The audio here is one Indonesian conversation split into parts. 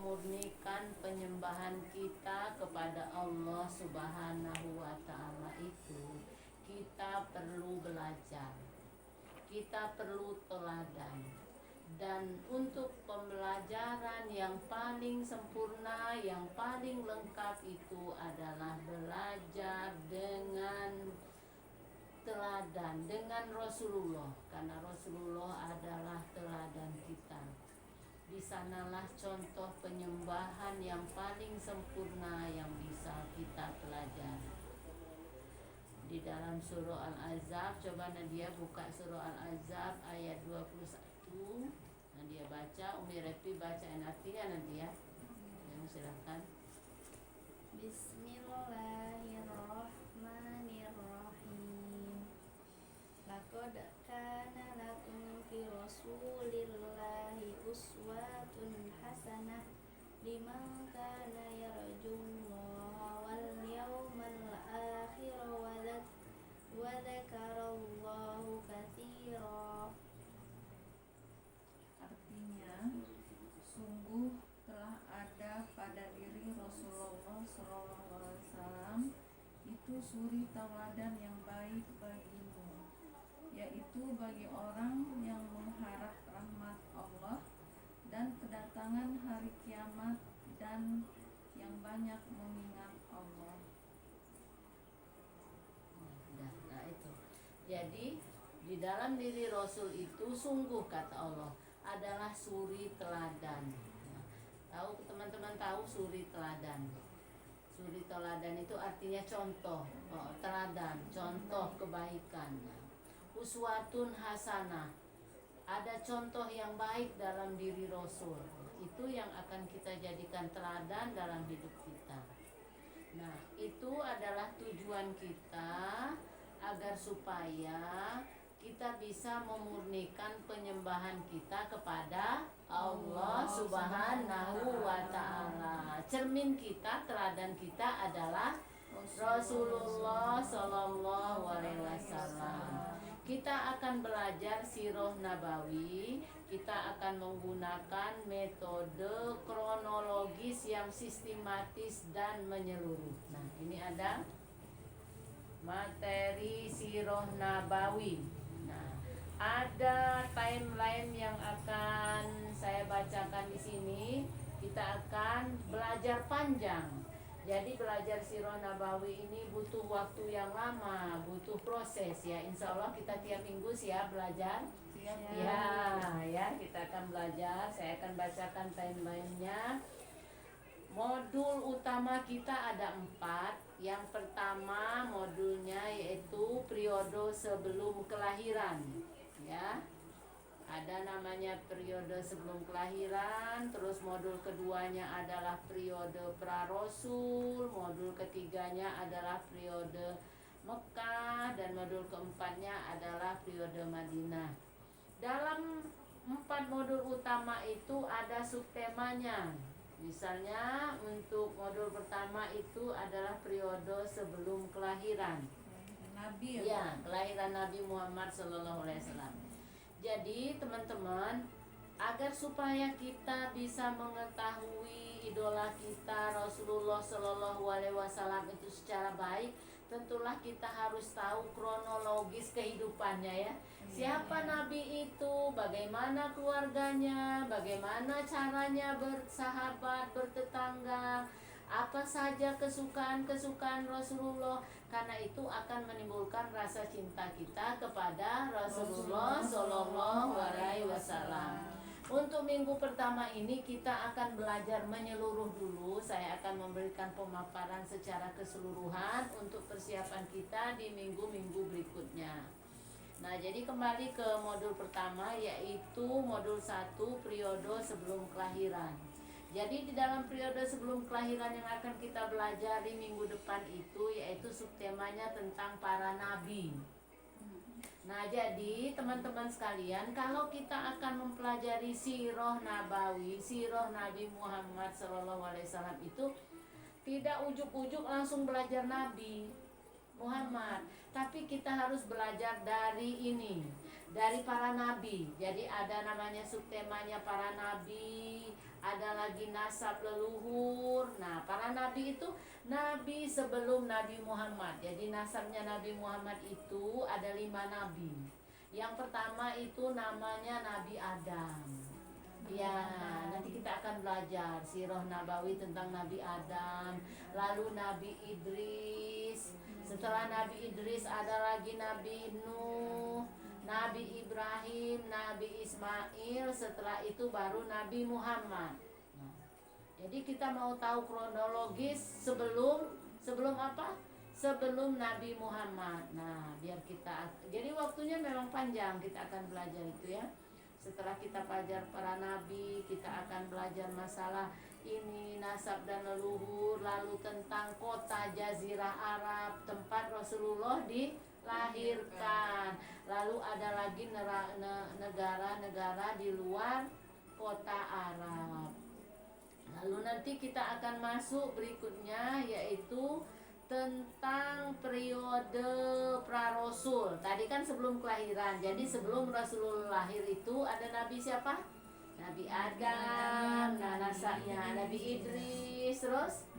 memurnikan penyembahan kita kepada Allah Subhanahu wa Ta'ala itu, kita perlu belajar, kita perlu teladan. Dan untuk pembelajaran yang paling sempurna, yang paling lengkap itu adalah belajar dengan teladan, dengan Rasulullah. Karena Rasulullah adalah teladan kita. Di sanalah contoh penyembahan yang paling sempurna yang bisa kita pelajari. Di dalam surah Al-Ahzab, coba Nadia buka surah Al-Ahzab ayat 21. Nadia baca, Umi Repi bacain artinya Nadia. Yang silakan. Bismillahirrahmanirrahim. Laqad kana lakum fi Rasulillahi uswatun hasanah liman kana yarjullaha wal yawmal akhir wa dzakarallaha katsira. Artinya, sungguh telah ada pada diri Rasulullah SAW itu suri tauladan yang baik bagimu, yaitu bagi orang yang mengharap rahmat Allah dan kedatangan hari kiamat dan yang banyak mengingat Allah. Nah itu. Jadi di dalam diri Rasul itu sungguh kata Allah adalah suri teladan. Tahu teman-teman tahu suri teladan? Suri teladan itu artinya contoh, teladan, contoh kebaikan. Uswatun hasanah. Ada contoh yang baik dalam diri Rasul. Itu yang akan kita jadikan teladan dalam hidup kita. Nah, itu adalah tujuan kita agar supaya kita bisa memurnikan penyembahan kita kepada Allah Subhanahu wa Ta'ala. Cermin kita, teladan kita adalah Rasulullah Sallallahu Alaihi Wasallam. Kita akan belajar sirah nabawi. Kita akan menggunakan metode kronologis yang sistematis dan menyeluruh. Nah, ini ada materi sirah nabawi. Nah, ada timeline yang akan saya bacakan di sini. Kita akan belajar panjang. Jadi belajar sirah nabawi ini butuh waktu yang lama, butuh proses ya. Insya Allah kita tiap minggu siap belajar. Ya, kita akan belajar. Saya akan bacakan timelinenya. Modul utama kita ada 4. Yang pertama modulnya yaitu periode sebelum kelahiran, ya. Ada namanya periode sebelum kelahiran. Terus modul keduanya adalah periode pra-rasul. Modul ketiganya adalah periode Mekah. Dan modul keempatnya adalah periode Madinah. Dalam 4 modul utama itu ada subtemanya. Misalnya untuk modul pertama itu adalah periode sebelum kelahiran Nabi ya, kelahiran Nabi Muhammad SAW. Jadi teman-teman, agar supaya kita bisa mengetahui idola kita Rasulullah SAW itu secara baik, tentulah kita harus tahu kronologis kehidupannya ya. Siapa Nabi itu, bagaimana keluarganya, bagaimana caranya bersahabat, bertetangga, apa saja kesukaan-kesukaan Rasulullah. Karena itu akan menimbulkan rasa cinta kita kepada Rasulullah Shallallahu Alaihi Wasallam. Untuk minggu pertama ini kita akan belajar menyeluruh dulu. Saya akan memberikan pemaparan secara keseluruhan untuk persiapan kita di minggu-minggu berikutnya. Nah, jadi kembali ke modul pertama, yaitu modul 1 periode sebelum kelahiran. Jadi di dalam periode sebelum kelahiran yang akan kita belajar di minggu depan itu, yaitu subtemanya tentang para nabi. Nah, jadi teman-teman sekalian, kalau kita akan mempelajari sirah nabawi, sirah Nabi Muhammad SAW itu tidak ujuk-ujuk langsung belajar Nabi Muhammad, tapi kita harus belajar dari ini, dari para nabi. Jadi ada namanya subtemanya para nabi, ada ada lagi nasab leluhur. Nah, para nabi itu nabi sebelum Nabi Muhammad. Jadi nasabnya Nabi Muhammad itu ada 5 nabi. Yang pertama itu namanya Nabi Adam. Ya, nanti kita akan belajar sirah nabawi tentang Nabi Adam, lalu Nabi Idris. Setelah Nabi Idris ada lagi Nabi Nuh, Nabi Ibrahim, Nabi Ismail. Setelah itu baru Nabi Muhammad. Nah, jadi kita mau tahu kronologis sebelum apa? Sebelum Nabi Muhammad. Nah, biar kita, jadi waktunya memang panjang, kita akan belajar itu ya. Setelah kita belajar para nabi, kita akan belajar masalah ini nasab dan leluhur, lalu tentang kota Jazirah Arab, tempat Rasulullah dilahirkan. Lalu ada lagi negara-negara di luar kota Arab. Lalu nanti kita akan masuk berikutnya, yaitu tentang periode pra-rasul. Tadi kan sebelum kelahiran. Jadi sebelum Rasulullah lahir itu ada nabi siapa? Nabi Adam, nasabnya Nabi Idris, terus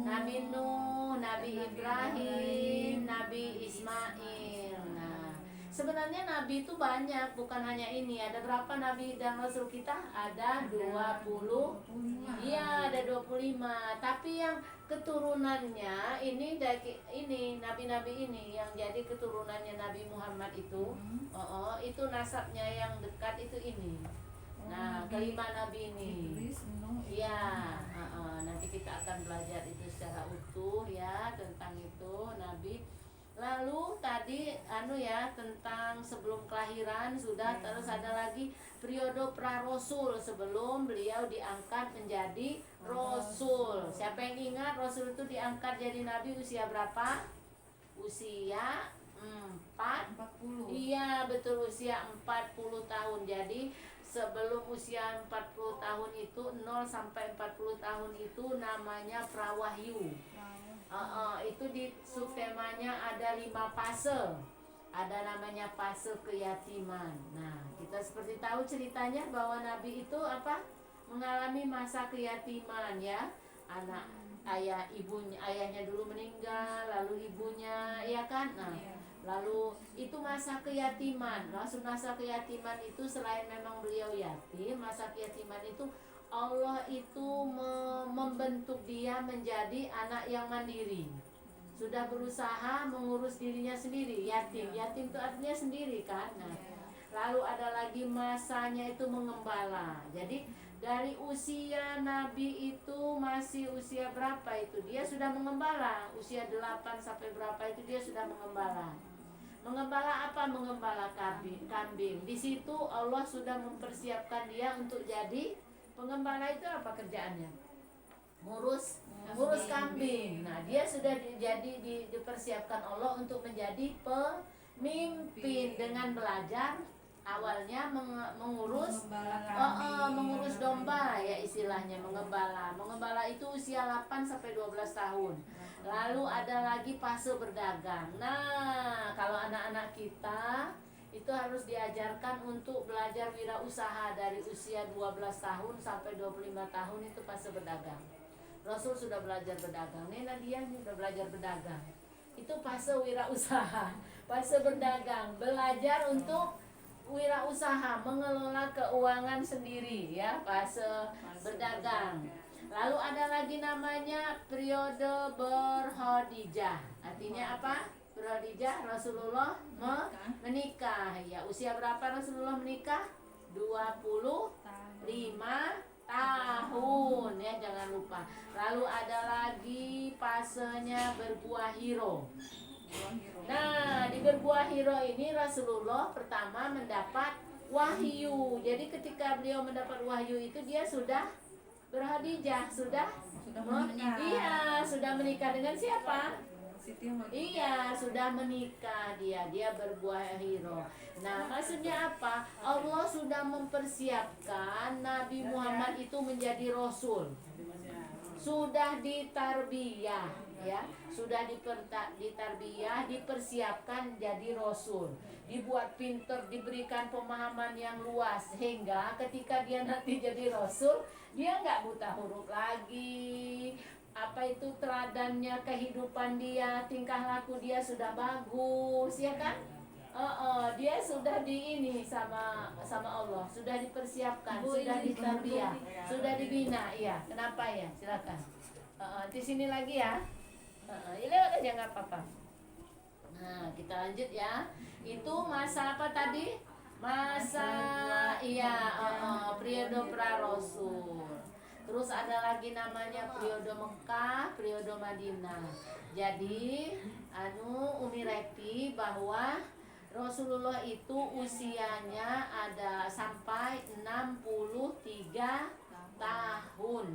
Nabi Nuh, Nabi Ibrahim, Nabi Ismail. Nah, sebenarnya nabi itu banyak, bukan hanya ini. Ada berapa nabi dan rasul kita? Ada 20. Iya, ada 25. Tapi yang keturunannya ini nabi-nabi ini yang jadi keturunannya Nabi Muhammad itu, itu nasabnya yang dekat itu ini. Nah, kelima nabi ini. Iya, nanti kita akan belajar itu secara utuh ya tentang itu nabi. Lalu tadi tentang sebelum kelahiran sudah, terus ada lagi periode pra-rasul sebelum beliau diangkat menjadi rasul. Siapa yang ingat rasul itu diangkat jadi nabi usia berapa? Usia 40. Iya, betul, usia 40 tahun. Jadi sebelum usia 40 tahun itu 0 sampai 40 tahun itu namanya prawahyu. Itu di subtemanya ada 5 fase. Ada namanya fase keyatiman. Nah, kita seperti tahu ceritanya bahwa Nabi itu mengalami masa keyatiman ya. Ayahnya dulu meninggal, lalu ibunya, ya kan? Nah, lalu itu masa keyatiman. Maksud masa keyatiman itu selain memang beliau yatim, masa keyatiman itu Allah itu membentuk dia menjadi anak yang mandiri. Sudah berusaha mengurus dirinya sendiri, yatim. Yatim itu artinya sendiri kan. Nah, lalu ada lagi masanya itu mengembala. Jadi dari usia Nabi itu masih usia berapa itu? Dia sudah mengembala. Usia 8 sampai berapa itu dia sudah mengembala. Mengembala apa? Mengembala kambing. Di situ Allah sudah mempersiapkan dia untuk jadi pengembala. Itu apa kerjaannya? Ngurus kambing. Nah, dia sudah dipersiapkan Allah untuk menjadi pemimpin dengan belajar awalnya mengurus domba ya istilahnya, mengembala. Mengembala itu usia 8 sampai 12 tahun. Lalu ada lagi fase berdagang. Nah, kalau anak-anak kita itu harus diajarkan untuk belajar wirausaha dari usia 12 tahun sampai 25 tahun itu fase berdagang. Rasul sudah belajar berdagang. Nadia sudah belajar berdagang. Itu fase wirausaha, fase berdagang, belajar untuk wirausaha, mengelola keuangan sendiri ya, fase berdagang. Lalu ada lagi namanya periode berhodijah. Artinya apa? Berhodijah, Rasulullah menikah. Ya, usia berapa Rasulullah menikah? 25 tahun ya, jangan lupa. Lalu ada lagi fasenya berbuah hiro. Nah, di berbuah hiro ini Rasulullah pertama mendapat wahyu. Jadi ketika beliau mendapat wahyu itu dia sudah berhadijah, sudah menikah. Iya, sudah menikah dengan siapa? Siti sama Iya, sudah menikah dia berbuah hiro. Nah, maksudnya apa? Allah sudah mempersiapkan Nabi Muhammad itu menjadi rasul. Sudah ditarbiyah, ya, sudah ditarbiyah, dipersiapkan jadi rasul, dibuat pinter, diberikan pemahaman yang luas, sehingga ketika dia nanti jadi rasul, dia nggak buta huruf lagi. Apa itu teladannya, kehidupan dia, tingkah laku dia sudah bagus, ya kan? Dia sudah sama Allah, sudah dipersiapkan, sudah ditarbiyah, sudah dibina, iya. Kenapa ya? Silakan. Di sini lagi ya. Ini lewat aja nggak apa-apa. Nah, kita lanjut ya. Itu masa apa tadi? Masa periode pra-rasul. Terus ada lagi namanya periode Mekah, periode Madinah. Jadi, Umi Reti bahwa Rasulullah itu usianya ada sampai 63 tahun.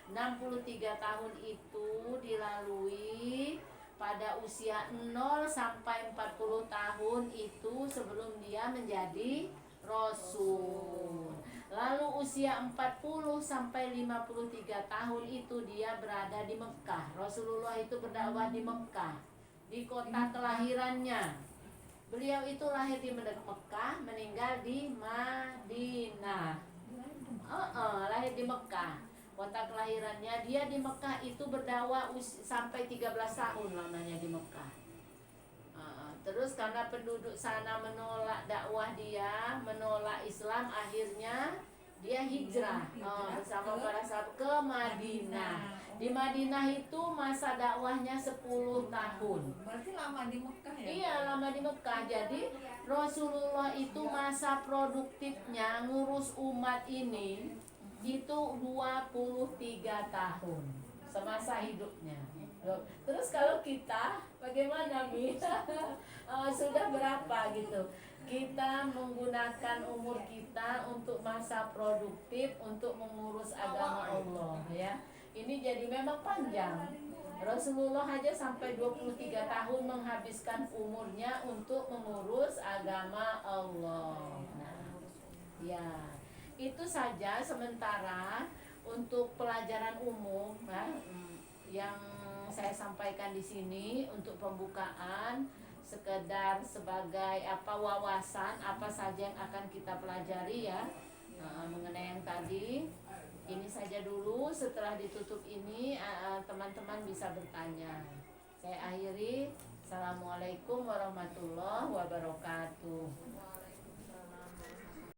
63 tahun itu dilalui pada usia 0 sampai 40 tahun itu sebelum dia menjadi Rasul. Lalu usia 40 sampai 53 tahun itu dia berada di Mekah. Rasulullah itu berdakwah di Mekah, di kota kelahirannya. Beliau itu lahir di Mekah, meninggal di Madinah. Lahir di Mekah, kota kelahirannya. Dia di Mekah itu berdakwah sampai 13 tahun lamanya di Mekah. Terus karena penduduk sana menolak dakwah dia, menolak Islam, akhirnya dia hijrah bersama para sahabat ke Madinah. Di Madinah itu masa dakwahnya 10 tahun. Berarti lama di Mekah ya? Iya, lama di Mekah. Jadi Rasulullah itu masa produktifnya ngurus umat ini itu 23 tahun semasa hidupnya. Terus kalau kita bagaimana, Mi? Sudah berapa gitu? Kita menggunakan umur kita untuk masa produktif untuk mengurus agama Allah, ya. Ini jadi memang panjang. Rasulullah aja sampai 23 tahun menghabiskan umurnya untuk mengurus agama Allah. Nah, ya, itu saja sementara untuk pelajaran umum, ya, yang saya sampaikan di sini untuk pembukaan, sekedar sebagai wawasan apa saja yang akan kita pelajari ya mengenai yang tadi. Ini saja dulu, setelah ditutup ini teman-teman bisa bertanya. Saya akhiri. Assalamualaikum warahmatullahi wabarakatuh.